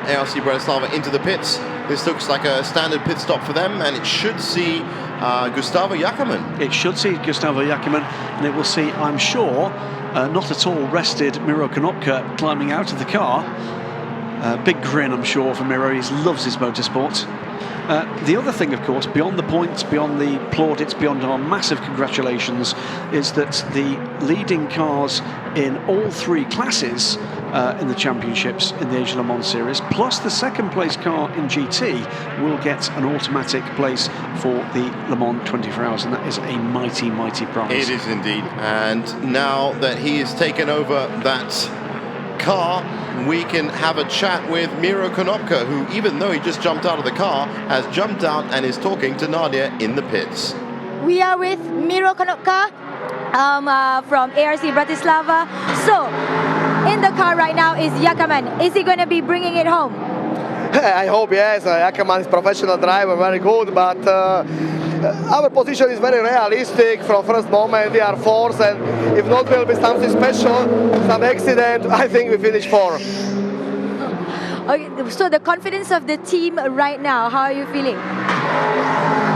ARC Bratislava into the pits. This looks like a standard pit stop for them, and it should see Gustavo Jackerman. It should see Gustavo Jackerman, and it will see, I'm sure, not at all rested Miro Konopka climbing out of the car. Big grin, I'm sure, for Miro. He loves his motorsport. The other thing, of course, beyond the points, beyond the plaudits, beyond our massive congratulations, is that the leading cars in all 3 classes in the championships in the Asia Le Mans Series, plus the second place car in GT, will get an automatic place for the Le Mans 24 Hours, and that is a mighty, mighty prize. It is indeed. And now that he has taken over that car, we can have a chat with Miro Konopka, who, even though he just jumped out of the car, has jumped out and is talking to Nadia in the pits. We are with Miro Konopka from ARC Bratislava. So, in the car right now is Jackerman. Is he going to be bringing it home? I hope yes. Jackerman is professional driver, very good, but our position is very realistic from first moment. We are fourth, and if not will be something special, some accident, I think we finish 4. Okay, so the confidence of the team right now, how are you feeling?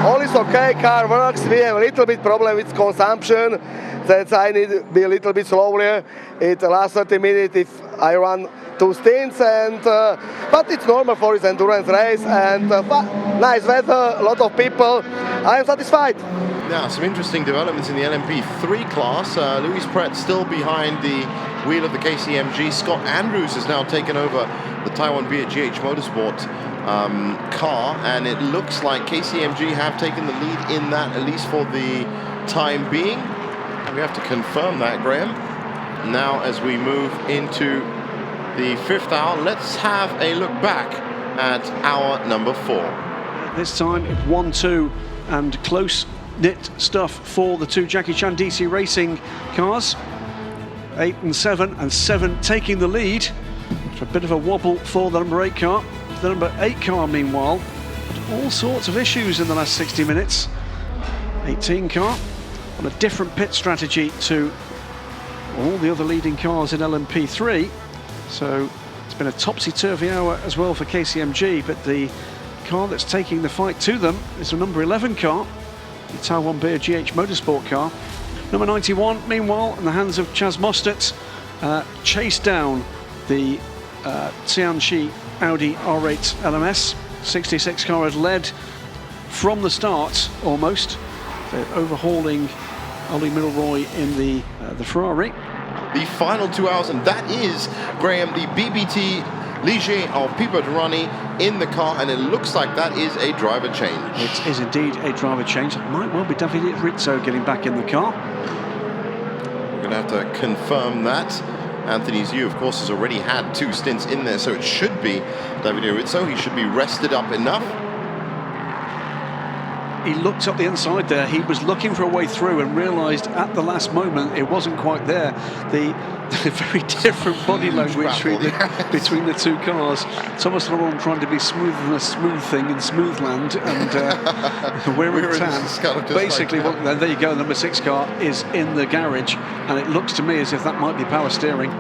All is okay, car works. We have a little bit problem with consumption. That I need to be a little bit slower. It the last 30 minutes if I run 2 stints, and but it's normal for his endurance race, and nice weather, a lot of people. I am satisfied. Now, some interesting developments in the LMP3 class. Louis Pret still behind the wheel of the KCMG. Scott Andrews has now taken over the Taiwan GH Motorsport car, and it looks like KCMG have taken the lead in that, at least for the time being. We have to confirm that, Graham. Now, as we move into the 5th hour, let's have a look back at hour number 4. This time, 1-2 and close-knit stuff for the 2 Jackie Chan DC Racing cars. 8 and 7, and 7 taking the lead. It's a bit of a wobble for the number 8 car. The number 8 car, meanwhile, had all sorts of issues in the last 60 minutes. 18 car on a different pit strategy to all the other leading cars in LMP3. So it's been a topsy-turvy hour as well for KCMG, but the car that's taking the fight to them is the number 11 car, the Taiwan GH Motorsport car. Number 91, meanwhile, in the hands of Chaz Mostert, chased down the Tianqi Audi R8 LMS. 66 car had led from the start, almost. They're overhauling Ollie Milroy in the Ferrari. The final 2 hours, and that is, Graham, the BBT Ligier of Pipo Derani in the car, and it looks like that is a driver change. It is indeed a driver change. It might well be Davide Rizzo getting back in the car. We're going to have to confirm that. Anthony Zhu, of course, has already had 2 stints in there, so it should be Davide Rizzo. He should be rested up enough. he looked up the inside there. He was looking for a way through and realised at the last moment it wasn't quite there. The very different body language between the two cars. Thomas Laurent trying to be smoother than a smooth thing in smooth land, and we're in tan. Basically, there you go. Number 6 car is in the garage, and it looks to me as if that might be power steering.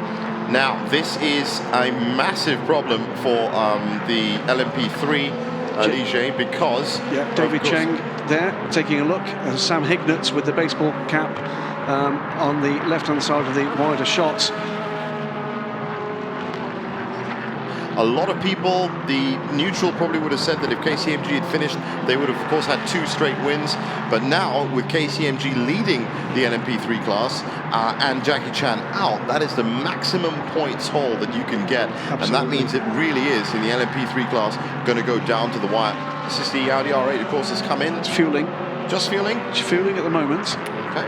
Now, this is a massive problem for the LMP3 Ligier, because David Cheng there taking a look, and Sam Hignett with the baseball cap on the left-hand side of the wider shots. A lot of people, the neutral probably would have said that if KCMG had finished, they would have, of course, had 2 straight wins. But now, with KCMG leading the LMP3 class and Jackie Chan out, that is the maximum points haul that you can get. Absolutely. And that means it really is, in the LMP3 class, going to go down to the wire. This is the Audi R8, of course, has come in. It's fueling. Just fueling? It's fueling at the moment. Okay.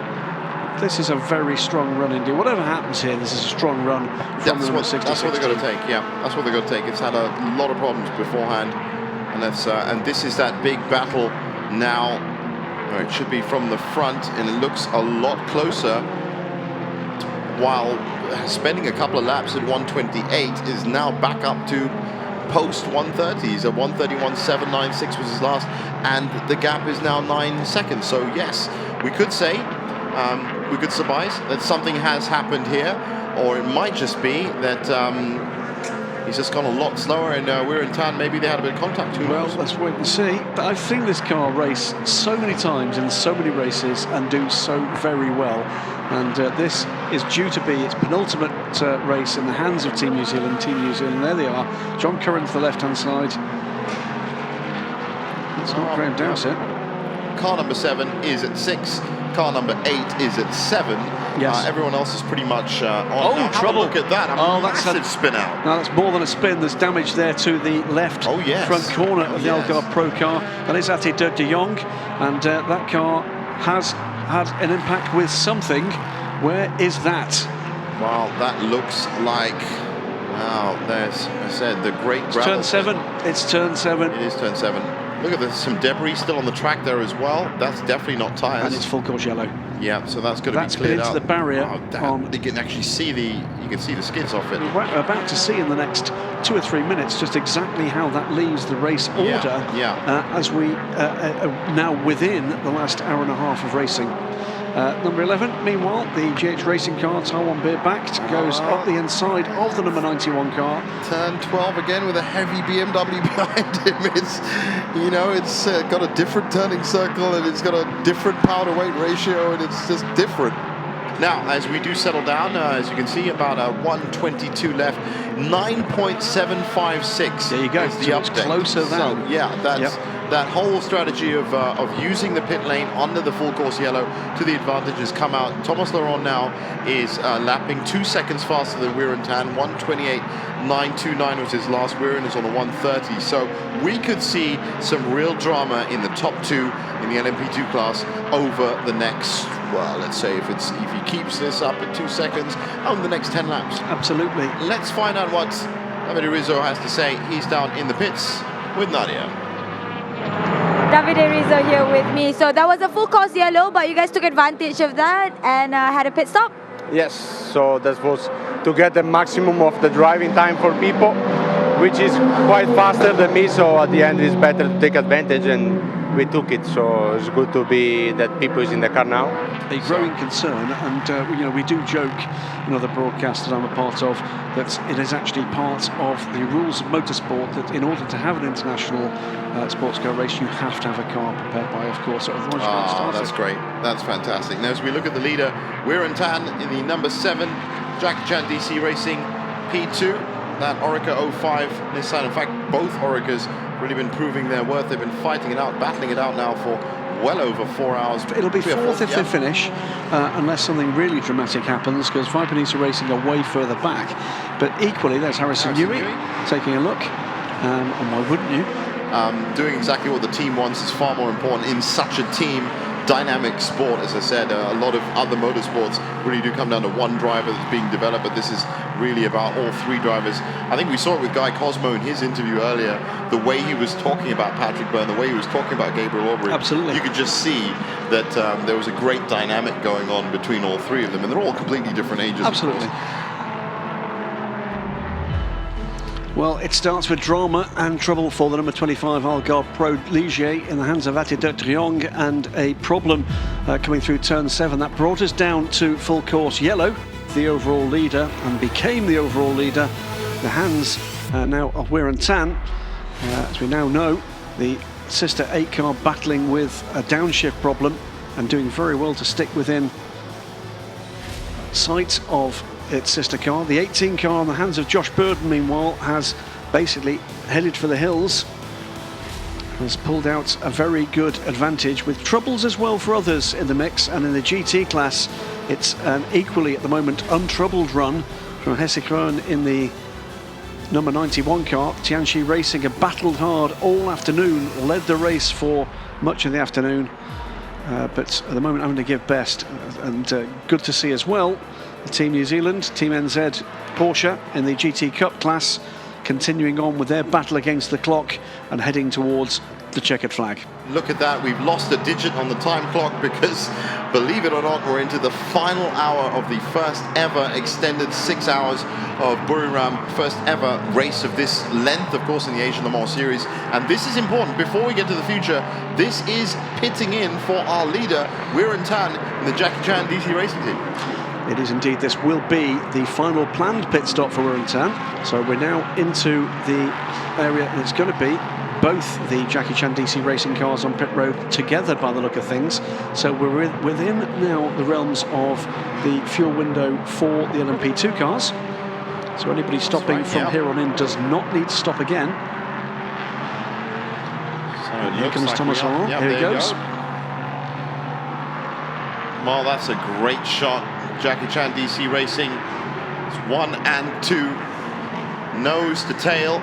This is a very strong run indeed. Whatever happens here, this is a strong run from the number 66. That's what they're going to take, yeah. That's what they're going to take. It's had a lot of problems beforehand. And this is that big battle now. It should be from the front, and it looks a lot closer. While spending a couple of laps at 128 is now back up to post 130s. At 131.796 was his last, and the gap is now 9 seconds. So yes, we could say, we could surmise that something has happened here, or it might just be that he's just gone a lot slower, and we're in town. Maybe they had a bit of contact. Who knows? Well, let's wait and see. But I've seen this car race so many times in so many races and do so very well. And this is due to be its penultimate race in the hands of Team New Zealand. Team New Zealand, there they are. John Curran to the left-hand side. It's not Graham Dowsett. Car number 7 is at 6. Car number 8 is at 7. Yes. Everyone else is pretty much on. Oh, now, trouble. Look at that. That's massive spin out. No, that's more than a spin. There's damage there to the left front corner of the Algarve Pro car. That is Ati de Jong, and that car has had an impact with something. Where is that? Well, that looks like... Wow, there's, I said, the great gravel. Turn 7. It's turn 7. It is turn 7. Look at there's some debris still on the track there as well. That's definitely not tyres. And it's full course yellow. Yeah, so that's going to be cleared into out. the barrier. You can actually see the skids off it. We're about to see in the next 2 or 3 minutes just exactly how that leaves the race order. As we now within the last hour and a half of racing. Number 11, meanwhile, the GH Racing car, Taiwan Beer backed, goes up the inside of the number 91 car. Turn 12 again with a heavy BMW behind him. It's got a different turning circle, and it's got a different power to weight ratio, and it's just different. Now, as we do settle down, as you can see, about 122 left, 9.756. There you go. Is the update. Closer than. So, yeah, that's that whole strategy of using the pit lane under the full course yellow to the advantage has come out. Thomas Laurent now is lapping 2 seconds faster than Weiren Tan. 128.929 was his last. Weiren is on a 130. So we could see some real drama in the top 2 in the LMP2 class over the next, well, let's say if he keeps this up at 2 seconds on the next 10 laps. Absolutely. Let's find out what Davide Rizzo has to say. He's down in the pits with Nadia. Davide Rizzo here with me. So that was a full course yellow, but you guys took advantage of that and had a pit stop? Yes, so that was to get the maximum of the driving time for people, which is quite faster than me, so at the end it's better to take advantage, and we took it, so it's good to be that people is in the car now. A growing concern, and we do joke in other broadcasts that I'm a part of that it is actually part of the rules of motorsport that in order to have an international sports car race, you have to have a car prepared by, of course, otherwise you can't start. That's great. That's fantastic. Now, as we look at the leader, Weiren Tan in the number 7, Jackie Chan DC Racing P2, that Orica 05 Nissan. In fact, both Oricas really been proving their worth. They've been fighting it out, battling it out now for well over 4 hours. It'll be 4th if they finish, unless something really dramatic happens, because Vipanisa Racing are way further back. But equally, there's Harrison Newey taking a look, and why wouldn't you? Doing exactly what the team wants is far more important in such a team dynamic sport, as I said. A lot of other motorsports really do come down to one driver that's being developed, but this is really about all three drivers. I think we saw it with Guy Cosmo in his interview earlier, the way he was talking about Patrick Byrne, the way he was talking about Gabriel Aubry. Absolutely. You could just see that there was a great dynamic going on between all three of them, and they're all completely different ages. Absolutely. Well, it starts with drama and trouble for the number 25 Algarve Pro Ligier in the hands of Ati de Triong, and a problem coming through turn 7. That brought us down to full course yellow, the overall leader, and became the overall leader. The hands now of Wirren Tan. As we now know, the sister 8 car battling with a downshift problem and doing very well to stick within sight of its sister car. The 18 car in the hands of Josh Burden, meanwhile, has basically headed for the hills, has pulled out a very good advantage, with troubles as well for others in the mix. And in the GT class, it's an equally at the moment untroubled run from Hesse Krohn in the number 91 car. Tianchi Racing have battled hard all afternoon, led the race for much of the afternoon, but at the moment having to give best. And good to see as well the Team New Zealand, Team NZ Porsche in the GT Cup class, continuing on with their battle against the clock and heading towards the checkered flag. Look at that, we've lost a digit on the time clock because, believe it or not, we're into the final hour of the first ever extended 6 hours of Buriram, first ever race of this length, of course, in the Asian Le Mans Series. And this is important, before we get to the future, this is pitting in for our leader, Wirren Tan, in the Jackie Chan DC Racing Team. It is indeed. This will be the final planned pit stop for Wirren Tan. So we're now into the area that's going to be both the Jackie Chan DC Racing cars on pit road together, by the look of things. So we're within now the realms of the fuel window for the LMP2 cars. So anybody stopping from here on in does not need to stop again. So here comes like Thomas Laurent. Here he goes. Well, that's a great shot. Jackie Chan DC Racing. It's 1 and 2. Nose to tail.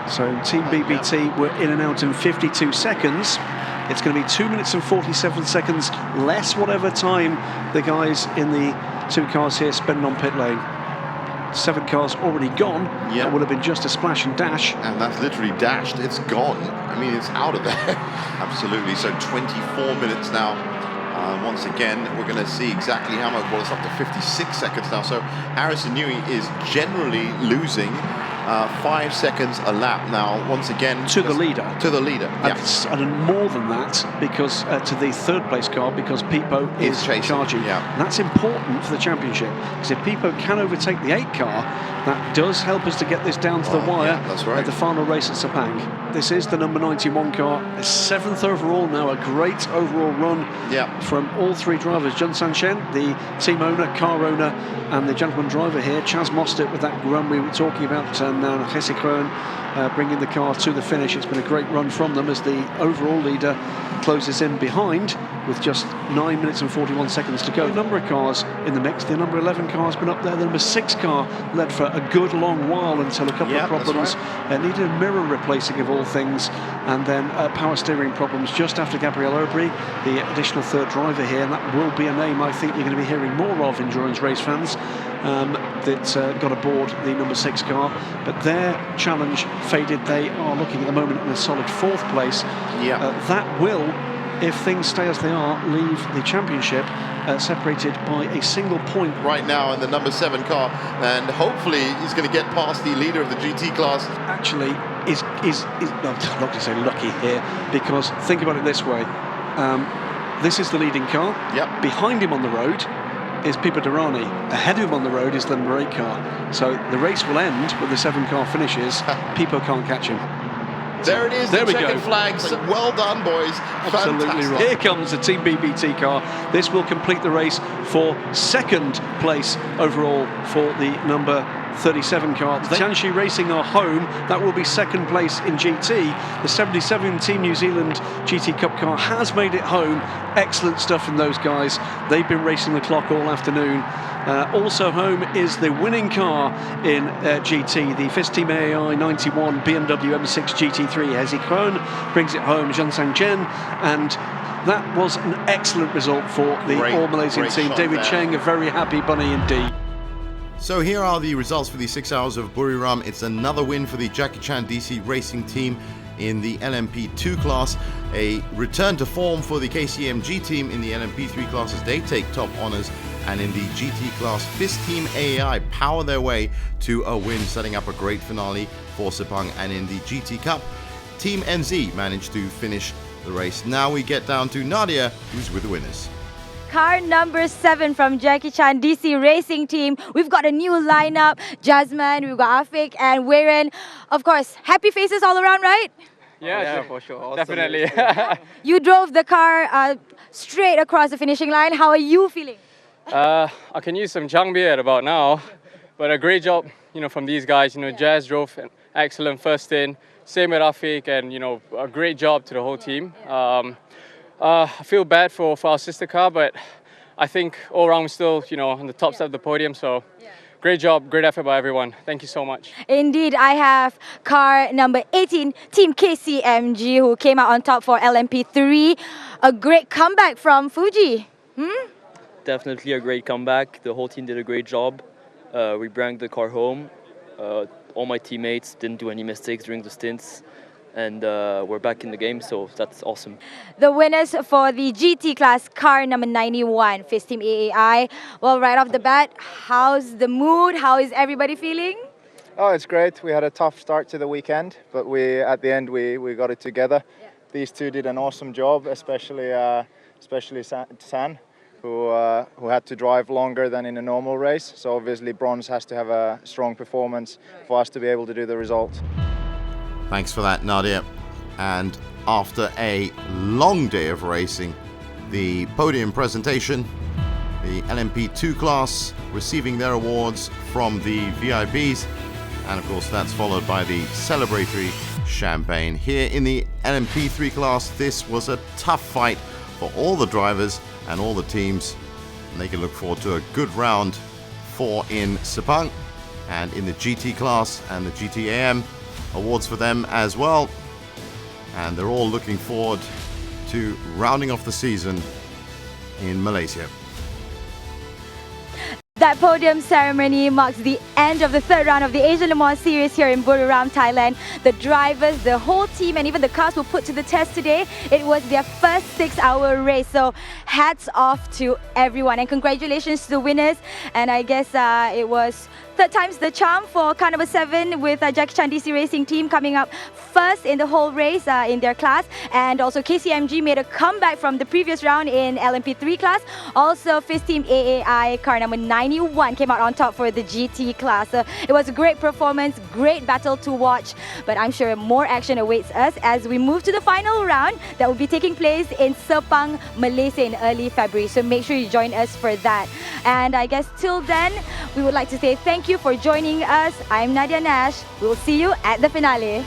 So Team BBT were in and out in 52 seconds. It's going to be 2 minutes and 47 seconds less whatever time the guys in the 2 cars here spend on pit lane. 7 cars already gone. Yep. That would have been just a splash and dash. And that's literally dashed. It's gone. I mean, it's out of there. Absolutely. So 24 minutes now. Once again, we're going to see exactly how much. Well, it's up to 56 seconds now. So Harrison Newey is generally losing 5 seconds a lap now, once again. To the leader. To the leader, yes. And more than that, because to the 3rd place car, because Pipo is charging. Yeah. And that's important for the championship, because if Pipo can overtake the 8 car, that does help us to get this down to the wire that's right. at the final race at Sepang. This is the number 91 car, a 7th overall now, a great overall run from all 3 drivers. Jun San-Chen, the team owner, car owner, and the gentleman driver here, Chaz Mostert, with that run we were talking about, and Hesse Krohn bringing the car to the finish. It's been a great run from them as the overall leader closes in behind with just 9 minutes and 41 seconds to go. A number of cars in the mix. The number 11 car has been up there. The number 6 car led for a good long while until a couple of problems. Needed a mirror replacing of all things, and then power steering problems just after Gabriel Aubry, the additional 3rd driver here, and that will be a name I think you're going to be hearing more of, endurance race fans, that got aboard the number 6 car. But their challenge faded. They are looking at the moment in a solid 4th place. That will, if things stay as they are, leave the championship separated by a single point. Right now in the number 7 car, and hopefully he's going to get past the leader of the GT class. Actually, is I'm not going to say lucky here, because think about it this way. This is the leading car. Behind him on the road is Pipo Derani. Ahead of him on the road is the number 8 car. So the race will end when the 7 car finishes. Pipo can't catch him. There it is, there the we checkered go. flags. Well done, boys. Absolutely Fantastic. right. Here comes the Team BBT car. This will complete the race for 2nd place overall for the number 37 car. Tianxi Racing are home. That will be second place in GT. The 77 Team New Zealand GT Cup car has made it home. Excellent stuff from those guys. They've been racing the clock all afternoon. Also home is the winning car in GT, the FIS Team AI 91 BMW M6 GT3. Hezi Krohn brings it home, Zhansang Chen, and that was an excellent result for the All-Malaysian team. David Cheng, a very happy bunny indeed. So here are the results for the 6 hours of Buriram. It's another win for the Jackie Chan DC Racing team in the LMP2 class. A return to form for the KCMG team in the LMP3 class as they take top honours. And in the GT class, FIS Team AAI power their way to a win, setting up a great finale for Sepang. And in the GT Cup, Team NZ managed to finish the race. Now we get down to Nadia, who's with the winners. Car number 7 from Jackie Chan DC Racing Team. We've got a new lineup. Jasmine, we've got Afiq and Weiren. Of course, happy faces all around, right? Yeah, for sure. Awesome. Definitely. You drove the car straight across the finishing line. How are you feeling? I can use some Changbi at about now, but a great job, from these guys. Jazz drove an excellent first in. Same with Afiq, and a great job to the whole team. I feel bad for our sister car, but I think all around we're still, on the top step of the podium. So great job, great effort by everyone. Thank you so much. Indeed, I have car number 18, Team KCMG, who came out on top for LMP3. A great comeback from Fuji. Definitely a great comeback. The whole team did a great job. We brought the car home. All my teammates didn't do any mistakes during the stints. And we're back in the game, so that's awesome. The winners for the GT class, car number 91, FIS Team AAI. Well, right off the bat, how's the mood? How is everybody feeling? Oh, it's great. We had a tough start to the weekend, but at the end we got it together. Yeah. These two did an awesome job, especially San, who had to drive longer than in a normal race. So obviously Bronze has to have a strong performance for us to be able to do the result. Thanks for that, Nadia. And after a long day of racing, the podium presentation, the LMP2 class receiving their awards from the VIPs, and of course that's followed by the celebratory champagne. Here in the LMP3 class, this was a tough fight for all the drivers and all the teams, and they can look forward to a good round 4 in Sepang. And in the GT class and the GTAM, awards for them as well, and they're all looking forward to rounding off the season in Malaysia. That podium ceremony marks the end of the 3rd round of the Asian Le Mans Series here in Buriram, Thailand. The drivers, the whole team, and even the cars were put to the test today. It was their first 6-hour race, so hats off to everyone and congratulations to the winners. And I guess it was 3rd time's the charm for car number 7 with Jackie Chan DC Racing team coming up first in the whole race in their class. And also KCMG made a comeback from the previous round in LMP3 class. Also FIS Team AAI car number 91 came out on top for the GT class. It was a great performance, great battle to watch, but I'm sure more action awaits us as we move to the final round that will be taking place in Sepang, Malaysia in early February. So make sure you join us for that. And I guess till then, we would like to say thank you for joining us. I'm Nadia Nash. We'll see you at the finale.